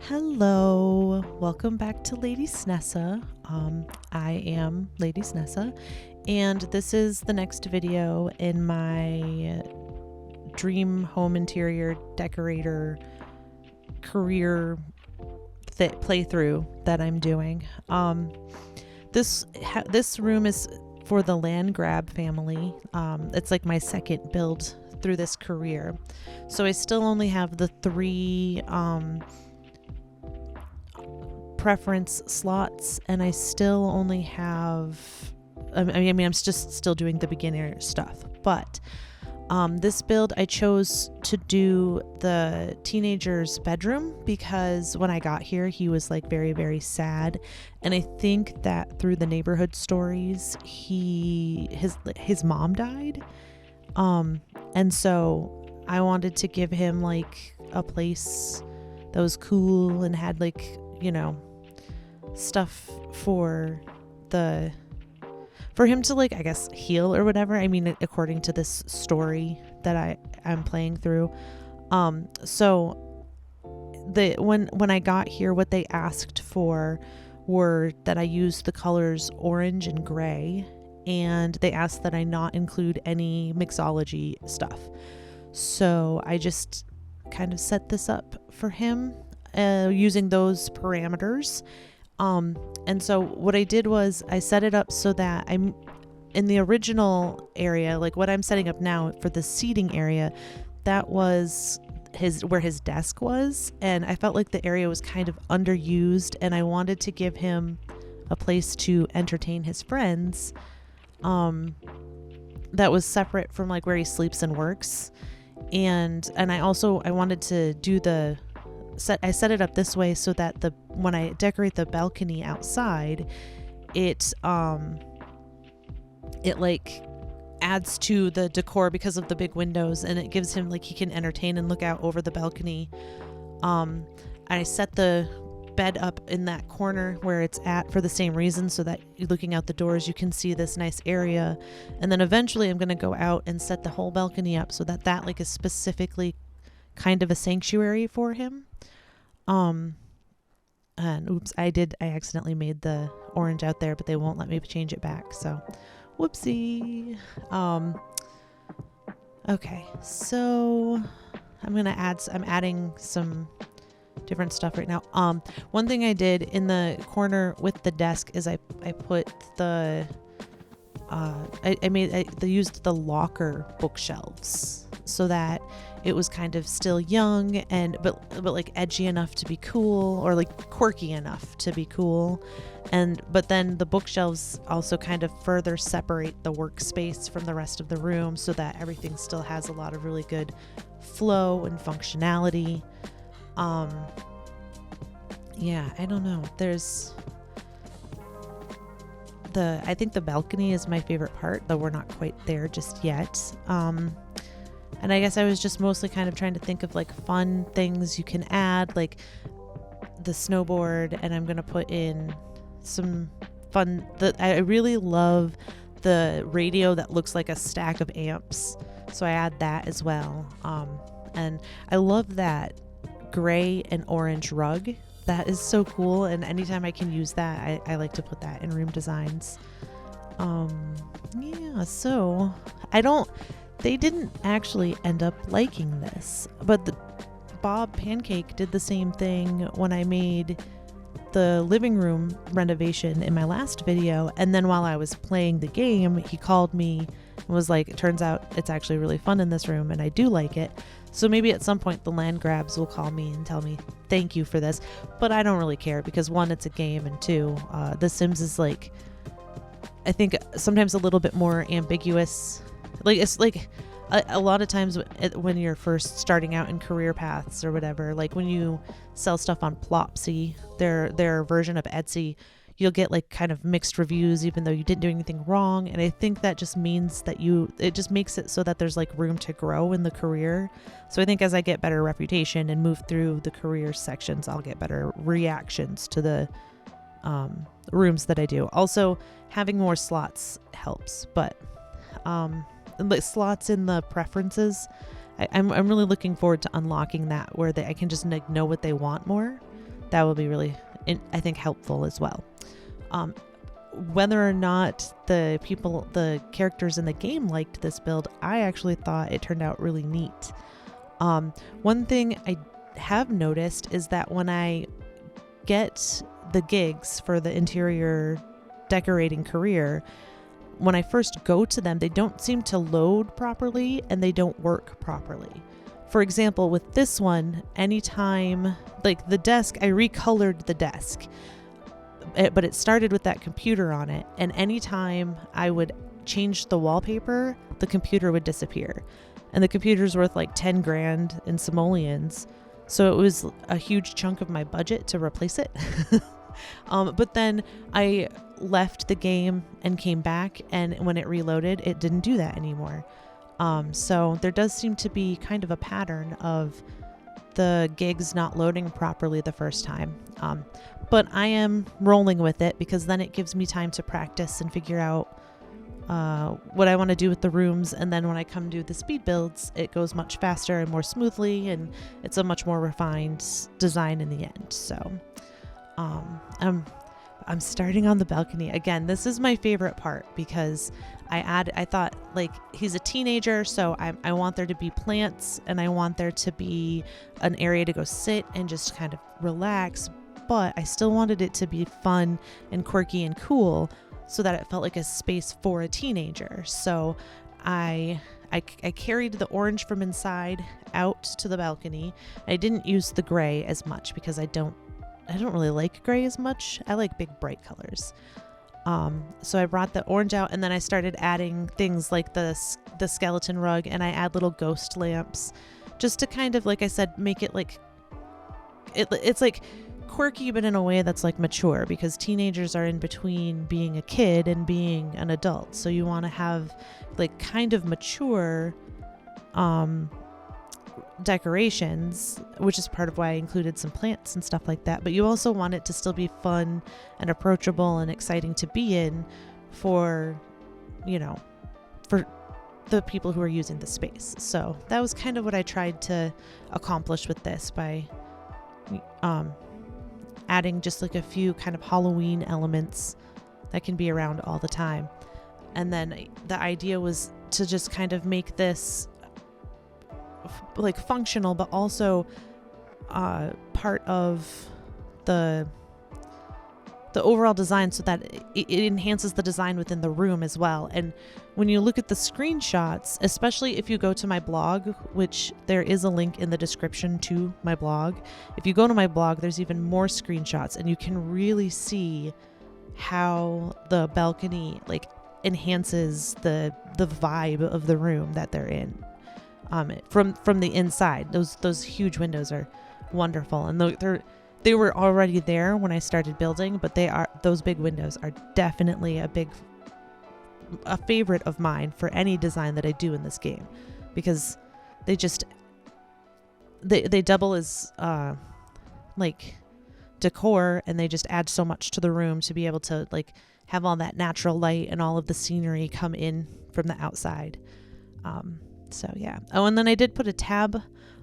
Hello, welcome back to LadySnessa. I am LadySnessa, and this is the next video in my dream home interior decorator career playthrough that I'm doing. This room is for the Landgraab family. It's like my second build through this career, so I still only have the three preference slots, and I still only have I'm just still doing the beginner stuff, but this build I chose to do the teenager's bedroom because when I got here he was like very, very sad, and I think that through the neighborhood stories his mom died, and so I wanted to give him like a place that was cool and had like, you know, stuff for him to like, I guess, heal or whatever. I mean, according to this story that I'm playing through. So when I got here, what they asked for were that I use the colors orange and gray, and they asked that I not include any mixology stuff. So I just kind of set this up for him using those parameters. And so what I did was I set it up so that I'm in the original area, like what I'm setting up now for the seating area, that was where his desk was. And I felt like the area was kind of underused, and I wanted to give him a place to entertain his friends, that was separate from like where he sleeps and works. And I wanted to do I set it up this way so that when I decorate the balcony outside, it like adds to the decor because of the big windows, and it gives him like he can entertain and look out over the balcony. I set the bed up in that corner where it's at for the same reason, so that looking out the doors you can see this nice area. And then eventually I'm going to go out and set the whole balcony up so that like is specifically kind of a sanctuary for him. And oops, I accidentally made the orange out there, but they won't let me change it back, so whoopsie. Okay, so I'm adding some different stuff right now. One thing I did in the corner with the desk is I put the I used the locker bookshelves so that it was kind of still young and but like edgy enough to be cool, or like quirky enough to be cool. But then the bookshelves also kind of further separate the workspace from the rest of the room so that everything still has a lot of really good flow and functionality. Yeah, I don't know. I think the balcony is my favorite part, though we're not quite there just yet. And I guess I was just mostly kind of trying to think of like fun things you can add, like the snowboard, and I'm going to put in some fun. I really love the radio that looks like a stack of amps, so I add that as well. And I love that gray and orange rug. That is so cool, and anytime I can use that, I like to put that in room designs. Yeah, so they didn't actually end up liking this, but Bob Pancake did the same thing when I made the living room renovation in my last video, and then while I was playing the game, he called me and was like, it turns out it's actually really fun in this room and I do like it. So maybe at some point the Landgraabs will call me and tell me thank you for this, but I don't really care because one, it's a game, and two, The Sims is like, I think sometimes a little bit more ambiguous. Like it's like a lot of times when you're first starting out in career paths or whatever, like when you sell stuff on Plopsy, their version of Etsy, you'll get like kind of mixed reviews even though you didn't do anything wrong. And I think that just means that it just makes it so that there's like room to grow in the career. So I think as I get better reputation and move through the career sections, I'll get better reactions to the rooms that I do. Also, having more slots helps, but slots in the preferences, I'm really looking forward to unlocking that, where I can just know what they want more. that will be really, I think, helpful as well. Whether or not the characters in the game liked this build, I actually thought it turned out really neat. One thing I have noticed is that when I get the gigs for the interior decorating career, when I first go to them, they don't seem to load properly and they don't work properly. For example, with this one, anytime, like the desk, I recolored the desk, but it started with that computer on it. And anytime I would change the wallpaper, the computer would disappear. And the computer's worth like 10 grand in simoleons. So it was a huge chunk of my budget to replace it. But then I left the game and came back, and when it reloaded, it didn't do that anymore. So there does seem to be kind of a pattern of the gigs not loading properly the first time. But I am rolling with it because then it gives me time to practice and figure out what I want to do with the rooms. And then when I come do the speed builds, it goes much faster and more smoothly, and it's a much more refined design in the end. So I'm starting on the balcony. Again, this is my favorite part because I thought, like, he's a teenager, so I want there to be plants and I want there to be an area to go sit and just kind of relax, but I still wanted it to be fun and quirky and cool so that it felt like a space for a teenager. So I carried the orange from inside out to the balcony. I didn't use the gray as much because I don't really like gray as much. I like big bright colors. So I brought the orange out, and then I started adding things like the skeleton rug, and I add little ghost lamps just to kind of, like I said, make it like it's like quirky, but in a way that's like mature, because teenagers are in between being a kid and being an adult. So you want to have like kind of mature decorations, which is part of why I included some plants and stuff like that. But you also want it to still be fun and approachable and exciting to be in for the people who are using the space. So that was kind of what I tried to accomplish with this by adding just like a few kind of Halloween elements that can be around all the time. And then the idea was to just kind of make this like functional, but also part of the overall design, so that it enhances the design within the room as well. And when you look at the screenshots, especially if you go to my blog, which there is a link in the description to my blog, if you go to my blog, there's even more screenshots, and you can really see how the balcony like enhances the vibe of the room that they're in. From the inside, those huge windows are wonderful, and they were already there when I started building, but those big windows are definitely a favorite of mine for any design that I do in this game, because they double as like decor, and they just add so much to the room to be able to like have all that natural light and all of the scenery come in from the outside. So yeah. Oh, and then I did put a tab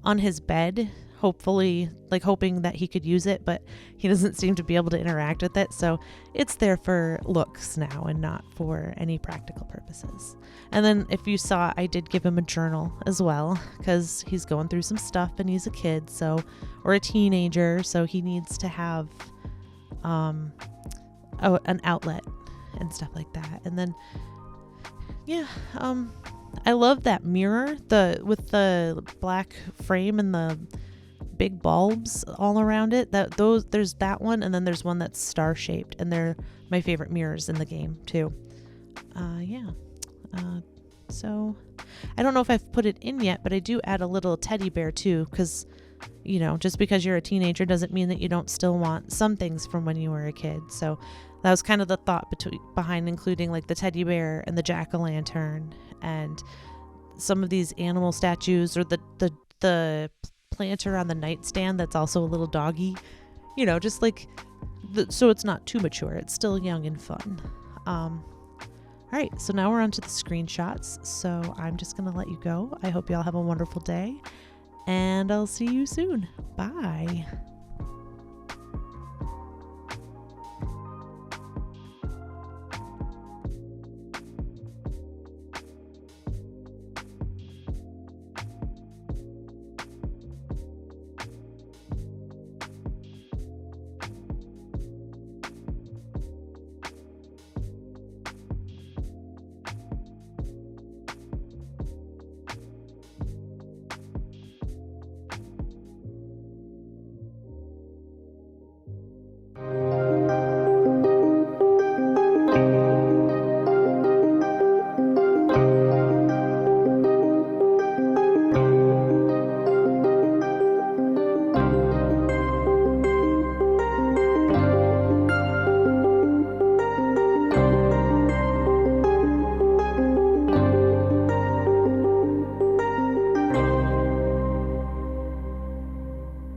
on his bed, hoping that he could use it, but he doesn't seem to be able to interact with it. So it's there for looks now and not for any practical purposes. And then if you saw, I did give him a journal as well, because he's going through some stuff and he's a kid, or a teenager, so he needs to have an outlet and stuff like that. And then yeah, I love that mirror, with the black frame and the big bulbs all around it. There's that one, and then there's one that's star shaped, and they're my favorite mirrors in the game too. So I don't know if I've put it in yet, but I do add a little teddy bear too, because just because you're a teenager doesn't mean that you don't still want some things from when you were a kid. So that was kind of the thought behind including like the teddy bear and the jack-o'-lantern and some of these animal statues, or the planter on the nightstand that's also a little doggy, just like so it's not too mature, it's still young and fun. All right, so now we're on to the screenshots, so I'm just gonna let you go. I hope y'all have a wonderful day, and I'll see you soon. Bye.